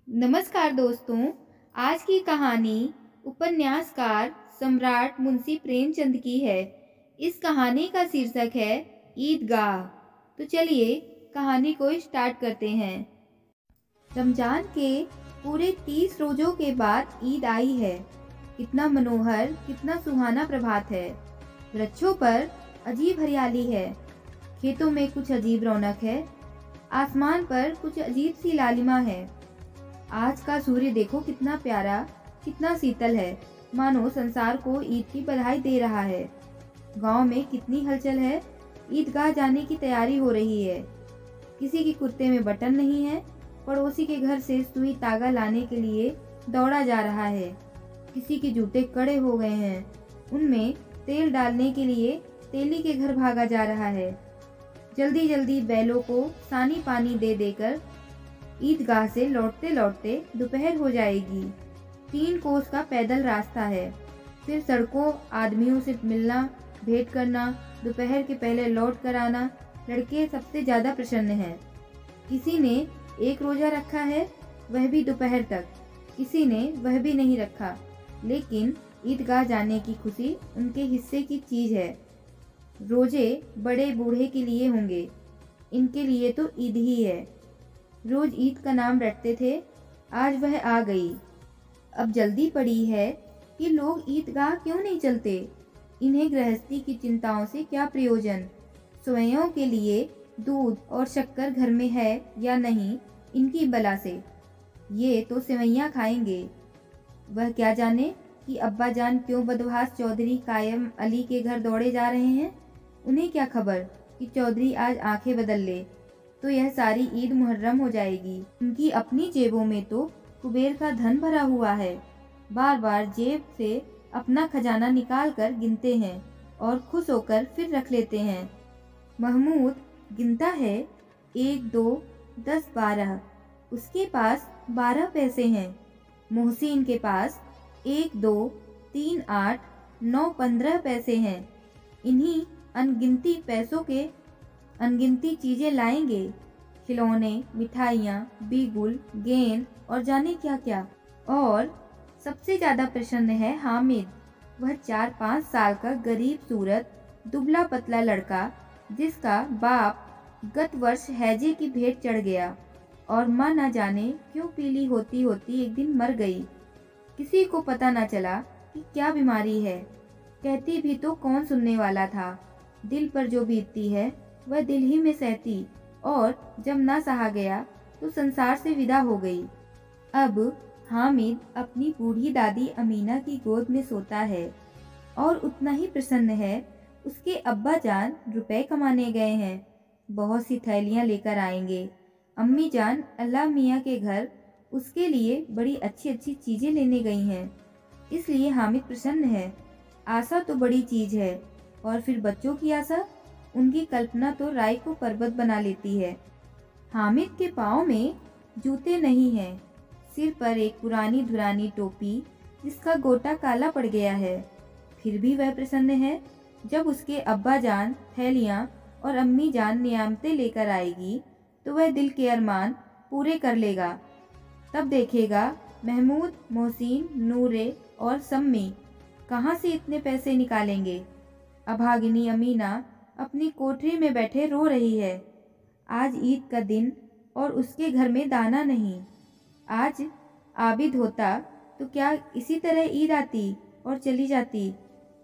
नमस्कार दोस्तों। आज की कहानी उपन्यासकार सम्राट मुंशी प्रेमचंद की है। इस कहानी का शीर्षक है ईदगाह। तो चलिए कहानी को स्टार्ट करते हैं। रमजान के पूरे 30 रोजों के बाद ईद आई है। कितना मनोहर, कितना सुहाना प्रभात है। वृक्षों पर अजीब हरियाली है, खेतों में कुछ अजीब रौनक है, आसमान पर कुछ अजीब सी लालिमा है। आज का सूर्य देखो कितना प्यारा, कितना शीतल है, मानो संसार को ईद की बधाई दे रहा है। गांव में कितनी हलचल है, ईदगाह जाने की तैयारी हो रही है। किसी के कुर्ते में बटन नहीं है, पड़ोसी के घर से सुई तागा लाने के लिए दौड़ा जा रहा है। किसी के जूते कड़े हो गए हैं, उनमें तेल डालने के लिए तेली के घर भागा जा रहा है। जल्दी जल्दी बैलों को सानी पानी दे देकर ईदगाह से लौटते लौटते दोपहर हो जाएगी। 3 कोस का पैदल रास्ता है। फिर सड़कों, आदमियों से मिलना, भेंट करना, दोपहर के पहले लौट कर आना। लड़के सबसे ज्यादा प्रसन्न हैं। किसी ने 1 रोजा रखा है, वह भी दोपहर तक। किसी ने वह भी नहीं रखा, लेकिन ईदगाह जाने की खुशी उनके हिस्से की चीज है। रोजे बड़े बूढ़े के लिए होंगे, इनके लिए तो ईद ही है। रोज ईद का नाम रटते थे, आज वह आ गई। अब जल्दी पड़ी है कि लोग ईदगाह क्यों नहीं चलते। इन्हें गृहस्थी की चिंताओं से क्या प्रयोजन। स्वयं के लिए दूध और शक्कर घर में है या नहीं, इनकी बला से। ये तो सेवैयां खाएंगे। वह क्या जाने कि अब्बा जान क्यों बदमाश चौधरी कायम अली के घर दौड़े जा रहे हैं। उन्हें क्या खबर कि चौधरी आज आंखें बदल ले तो यह सारी ईद मुहर्रम हो जाएगी। उनकी अपनी जेबों में तो कुबेर का धन भरा हुआ है। बार बार जेब से अपना खजाना निकाल कर गिनते हैं और खुश होकर फिर रख लेते हैं। महमूद गिनता है 1, 2, 10, 12। उसके पास 12 पैसे हैं। मोहसिन के पास 1, 2, 3, 8, 9, 15 पैसे हैं। इन्हीं अनगिनती पैसों के अनगिनती चीजें लाएंगे, खिलौने, मिठाइयाँ, बिगुल, गेंद और जाने क्या क्या। और सबसे ज्यादा प्रसन्न है हामिद। वह 4-5 साल का गरीब सूरत दुबला पतला लड़का, जिसका बाप गत वर्ष हैजे की भेंट चढ़ गया और माँ न जाने क्यों पीली होती होती एक दिन मर गई। किसी को पता न चला कि क्या बीमारी है। कहती भी तो कौन सुनने वाला था। दिल पर जो बीतती है वह दिल ही में सहती, और जब ना सहा गया तो संसार से विदा हो गई। अब हामिद अपनी बूढ़ी दादी अमीना की गोद में सोता है और उतना ही प्रसन्न है। उसके अब्बा जान रुपए कमाने गए हैं, बहुत सी थैलियां लेकर आएंगे। अम्मी जान अल्लाह मियाँ के घर उसके लिए बड़ी अच्छी अच्छी चीजें लेने गई हैं, इसलिए हामिद प्रसन्न है। आशा तो बड़ी चीज है, और फिर बच्चों की आशा, उनकी कल्पना तो राय को पर्वत बना लेती है। हामिद के पाँव में जूते नहीं हैं, सिर पर एक पुरानी धुरानी टोपी जिसका गोटा काला पड़ गया है। फिर भी वह प्रसन्न है। जब उसके अब्बा जान थैलियाँ और अम्मी जान नियामतें लेकर आएगी तो वह दिल के अरमान पूरे कर लेगा। तब देखेगा महमूद, मोहसिन, नूरे और सम्मी कहाँ से इतने पैसे निकालेंगे। अभागिनी अमीना अपनी कोठरी में बैठे रो रही है। आज ईद का दिन और उसके घर में दाना नहीं। आज आबिद होता तो क्या इसी तरह ईद आती और चली जाती।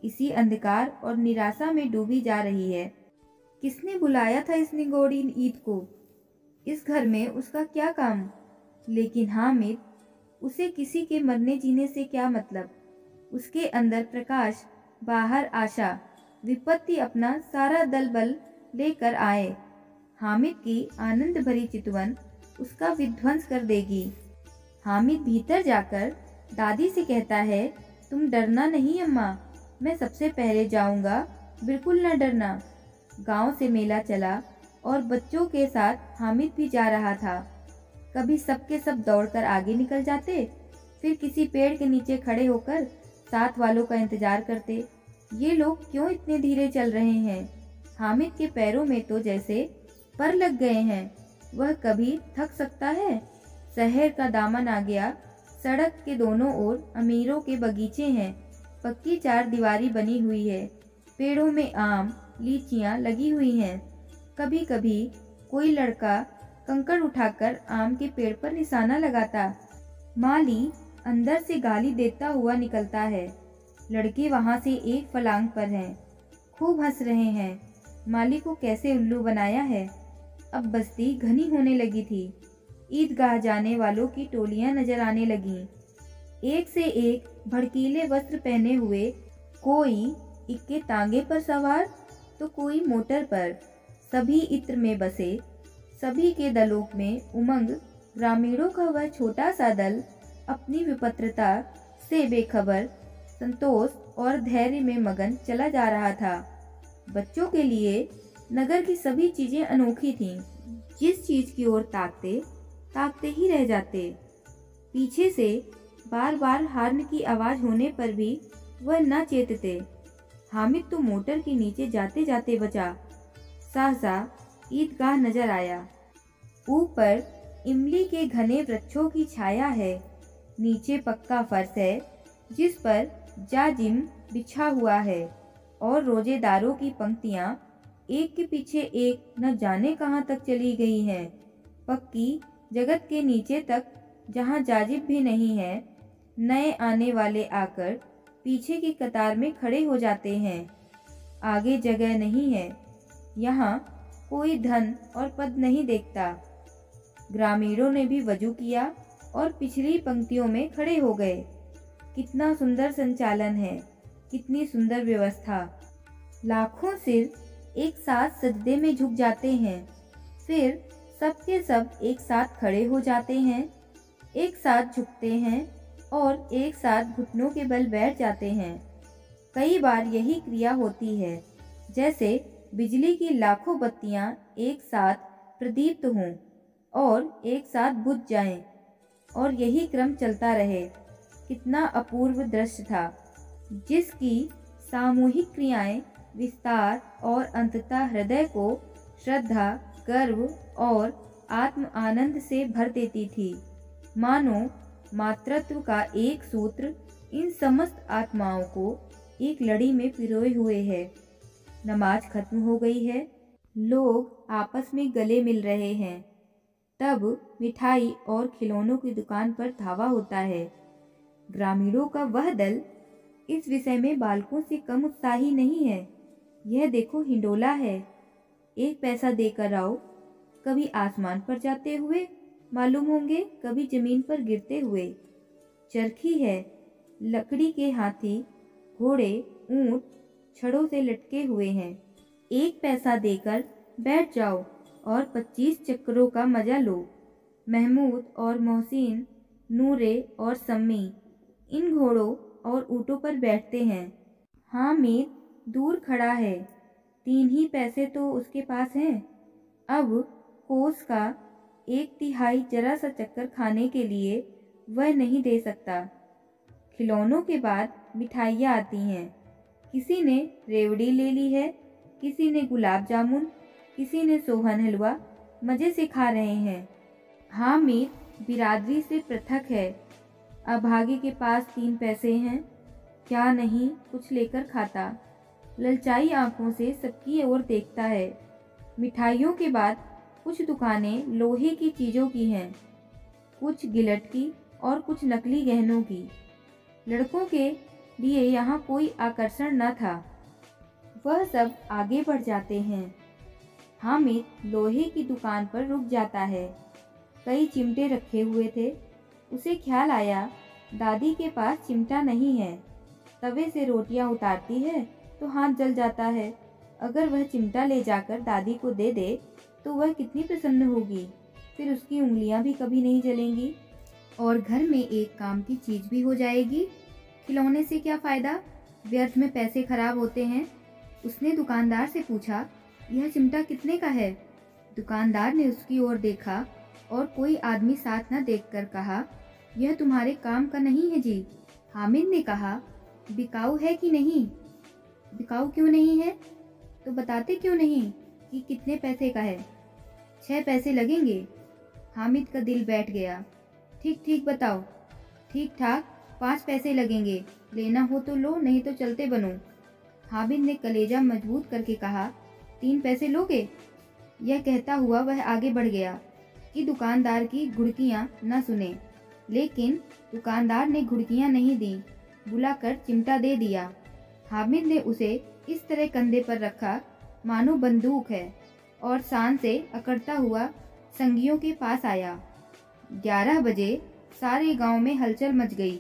इसी अंधकार और निराशा में डूबी जा रही है। किसने बुलाया था इस निगोड़ी ईद को। इस घर में उसका क्या काम। लेकिन हामिद, उसे किसी के मरने जीने से क्या मतलब। उसके अंदर प्रकाश, बाहर आशा। विपत्ति अपना सारा दल बल लेकर आए। हामिद की आनंद भरी चितवन उसका विध्वंस कर देगी। हामिद भीतर जाकर दादी से कहता है, तुम डरना नहीं अम्मा, मैं सबसे पहले जाऊंगा, बिल्कुल न डरना। गांव से मेला चला और बच्चों के साथ हामिद भी जा रहा था। कभी सबके सब दौड़कर आगे निकल जाते, फिर किसी पेड़ के नीचे खड़े होकर साथ वालों का इंतजार करते। ये लोग क्यों इतने धीरे चल रहे हैं। हामिद के पैरों में तो जैसे पर लग गए हैं। वह कभी थक सकता है। शहर का दामन आ गया। सड़क के दोनों ओर अमीरों के बगीचे हैं। पक्की चार दीवारी बनी हुई है। पेड़ों में आम, लीचियां लगी हुई हैं। कभी कभी कोई लड़का कंकड़ उठाकर आम के पेड़ पर निशाना लगाता। माली अंदर से गाली देता हुआ निकलता है। लड़के वहां से एक फलांग पर हैं, खूब हंस रहे हैं। माली को कैसे उल्लू बनाया है। अब बस्ती घनी होने लगी थी। ईदगाह जाने वालों की टोलियां नजर आने लगीं। एक से एक भड़कीले वस्त्र पहने हुए, कोई इक्के तांगे पर सवार तो कोई मोटर पर। सभी इत्र में बसे, सभी के दलों में उमंग। ग्रामीणों का वह छोटा सा दल अपनी विपत्रता से बेखबर, संतोष और धैर्य में मगन चला जा रहा था। बच्चों के लिए नगर की सभी चीजें अनोखी थीं। जिस चीज की ओर ताकते ताकते ही रह जाते। पीछे से बार बार हार्न की आवाज होने पर भी वह न चेतते। हामिद तो मोटर के नीचे जाते जाते बचा। सहसा ईदगाह नजर आया। ऊपर इमली के घने वृक्षों की छाया है। नीचे पक्का फर्श है जिस पर जाजिम बिछा हुआ है और रोजेदारों की पंक्तियां एक के पीछे एक न जाने कहां तक चली गई हैं। पक्की जगत के नीचे तक जहां जाजिम भी नहीं है। नए आने वाले आकर पीछे की कतार में खड़े हो जाते हैं। आगे जगह नहीं है। यहाँ कोई धन और पद नहीं देखता। ग्रामीणों ने भी वजू किया और पिछली पंक्तियों में खड़े हो गए। कितना सुंदर संचालन है, कितनी सुंदर व्यवस्था। लाखों सिर एक साथ सजदे में झुक जाते हैं। फिर सबके सब एक साथ खड़े हो जाते हैं, एक साथ झुकते हैं और एक साथ घुटनों के बल बैठ जाते हैं। कई बार यही क्रिया होती है, जैसे बिजली की लाखों बत्तियां एक साथ प्रदीप्त हों और एक साथ बुझ जाएं, और यही क्रम चलता रहे। कितना अपूर्व दृश्य था, जिसकी सामूहिक क्रियाएं विस्तार और अंततः हृदय को श्रद्धा, गर्व और आत्म आनंद से भर देती थी। मानो मातृत्व का एक सूत्र इन समस्त आत्माओं को एक लड़ी में पिरोए हुए है। नमाज खत्म हो गई है। लोग आपस में गले मिल रहे हैं। तब मिठाई और खिलौनों की दुकान पर धावा होता है। ग्रामीणों का वह दल इस विषय में बालकों से कम उत्साही नहीं है। यह देखो, हिंडोला है, 1 पैसा देकर आओ। कभी आसमान पर जाते हुए मालूम होंगे, कभी जमीन पर गिरते हुए। चरखी है, लकड़ी के हाथी, घोड़े, ऊंट छड़ों से लटके हुए हैं। 1 पैसा देकर बैठ जाओ और 25 चक्करों का मजा लो। महमूद और मोहसिन, नूरे और सम्मी इन घोड़ों और ऊँटों पर बैठते हैं। हामिद दूर खड़ा है, 3 ही पैसे तो उसके पास हैं। अब कोस का 1/3 जरा सा चक्कर खाने के लिए वह नहीं दे सकता। खिलौनों के बाद मिठाइयाँ आती हैं। किसी ने रेवड़ी ले ली है, किसी ने गुलाब जामुन, किसी ने सोहन हलवा मज़े से खा रहे हैं। हामिद बिरादरी से पृथक है। अभागे के पास 3 पैसे हैं, क्या नहीं कुछ लेकर खाता। ललचाई आंखों से सबकी ओर देखता है। मिठाइयों के बाद कुछ दुकानें लोहे की चीज़ों की हैं, कुछ गिलट की और कुछ नकली गहनों की। लड़कों के लिए यहाँ कोई आकर्षण न था। वह सब आगे बढ़ जाते हैं। हामिद लोहे की दुकान पर रुक जाता है। कई चिमटे रखे हुए थे। उसे ख्याल आया, दादी के पास चिमटा नहीं है। तवे से रोटियां उतारती है तो हाथ जल जाता है। अगर वह चिमटा ले जाकर दादी को दे दे तो वह कितनी प्रसन्न होगी। फिर उसकी उंगलियां भी कभी नहीं जलेंगी और घर में एक काम की चीज़ भी हो जाएगी। खिलौने से क्या फ़ायदा, व्यर्थ में पैसे खराब होते हैं। उसने दुकानदार से पूछा, यह चिमटा कितने का है। दुकानदार ने उसकी ओर देखा और कोई आदमी साथ न देखकर कहा, यह तुम्हारे काम का नहीं है जी। हामिद ने कहा, बिकाऊ है कि नहीं। बिकाऊ क्यों नहीं है, तो बताते क्यों नहीं कि कितने पैसे का है। 6 पैसे लगेंगे। हामिद का दिल बैठ गया। ठीक ठीक बताओ। ठीक ठाक 5 पैसे लगेंगे, लेना हो तो लो, नहीं तो चलते बनो। हामिद ने कलेजा मजबूत करके कहा, 3 पैसे लोगे? यह कहता हुआ वह आगे बढ़ गया कि दुकानदार की घुड़कियां न सुने, लेकिन दुकानदार ने घुड़कियां नहीं दी, बुलाकर चिमटा दे दिया। हामिद ने उसे इस तरह कंधे पर रखा मानो बंदूक है और शान से अकड़ता हुआ संगियों के पास आया। 11 बजे सारे गांव में हलचल मच गई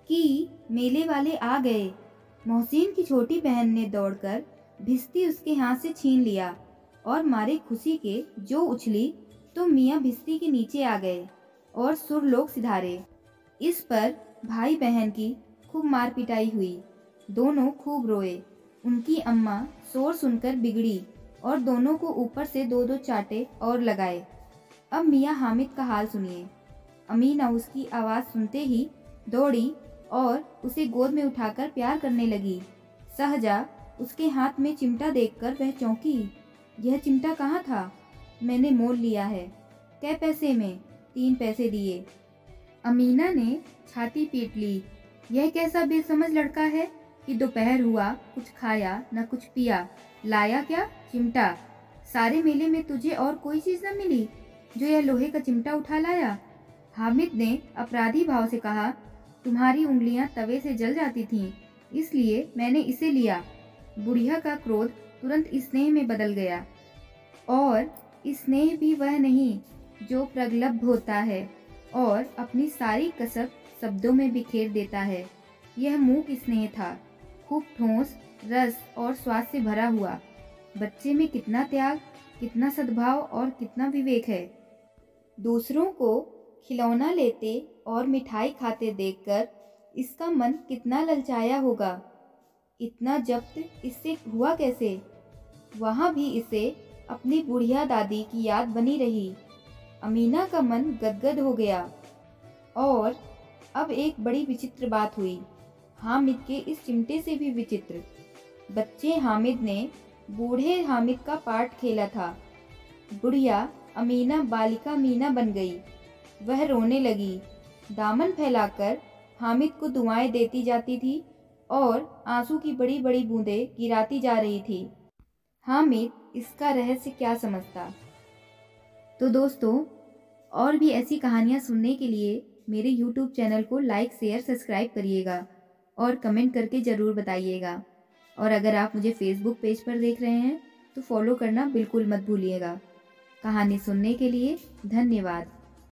कि मेले वाले आ गए। मोहसिन की छोटी बहन ने दौड़कर भिश्ती उसके हाथ से छीन लिया और मारे खुशी के जो उछली तो मियाँ भिश्ती के नीचे आ गए और सुरलोक सिधारे। इस पर भाई बहन की खूब मार पिटाई हुई। दोनों खूब रोए। उनकी अम्मा शोर सुनकर बिगड़ी और दोनों को ऊपर से 2-2 चाटे और लगाए। अब मियाँ हामिद का हाल सुनिए। अमीना उसकी आवाज़ सुनते ही दौड़ी और उसे गोद में उठाकर प्यार करने लगी। सहजा उसके हाथ में चिमटा देखकर वह चौंकी। यह चिमटा कहाँ था? मैंने मोल लिया है। कै पैसे में? 3 पैसे दिए। अमीना ने छाती पीट ली। यह कैसा बेसमझ लड़का है कि दोपहर हुआ, कुछ खाया न कुछ पिया, लाया क्या? चिमटा। सारे मेले में तुझे और कोई चीज न मिली जो यह लोहे का चिमटा उठा लाया? हामिद ने अपराधी भाव से कहा, तुम्हारी उंगलियां तवे से जल जाती थीं, इसलिए मैंने इसे लिया। बुढ़िया का क्रोध तुरंत स्नेह में बदल गया, और स्नेह भी वह नहीं जो प्रगल्भ होता है और अपनी सारी कसक शब्दों में बिखेर देता है। यह मूक स्नेह था, खूब ठोस, रस और स्वाद से भरा हुआ। बच्चे में कितना त्याग, कितना सद्भाव और कितना विवेक है। दूसरों को खिलौना लेते और मिठाई खाते देखकर इसका मन कितना ललचाया होगा। इतना जब्त इससे हुआ कैसे? वहाँ भी इसे अपनी बुढ़िया दादी की याद बनी रही। अमीना का मन गदगद हो गया। और अब एक बड़ी विचित्र बात हुई, हामिद के इस चिमटे से भी विचित्र। बच्चे हामिद ने बूढ़े हामिद का पार्ट खेला था। बुढ़िया अमीना बालिका मीना बन गई। वह रोने लगी, दामन फैलाकर हामिद को दुआएं देती जाती थी और आंसू की बड़ी बड़ी बूंदें गिराती जा रही थी। हामिद इसका रहस्य क्या समझता? तो दोस्तों, और भी ऐसी कहानियाँ सुनने के लिए मेरे YouTube चैनल को लाइक, शेयर, सब्सक्राइब करिएगा और कमेंट करके ज़रूर बताइएगा। और अगर आप मुझे Facebook पेज पर देख रहे हैं तो फॉलो करना बिल्कुल मत भूलिएगा। कहानी सुनने के लिए धन्यवाद।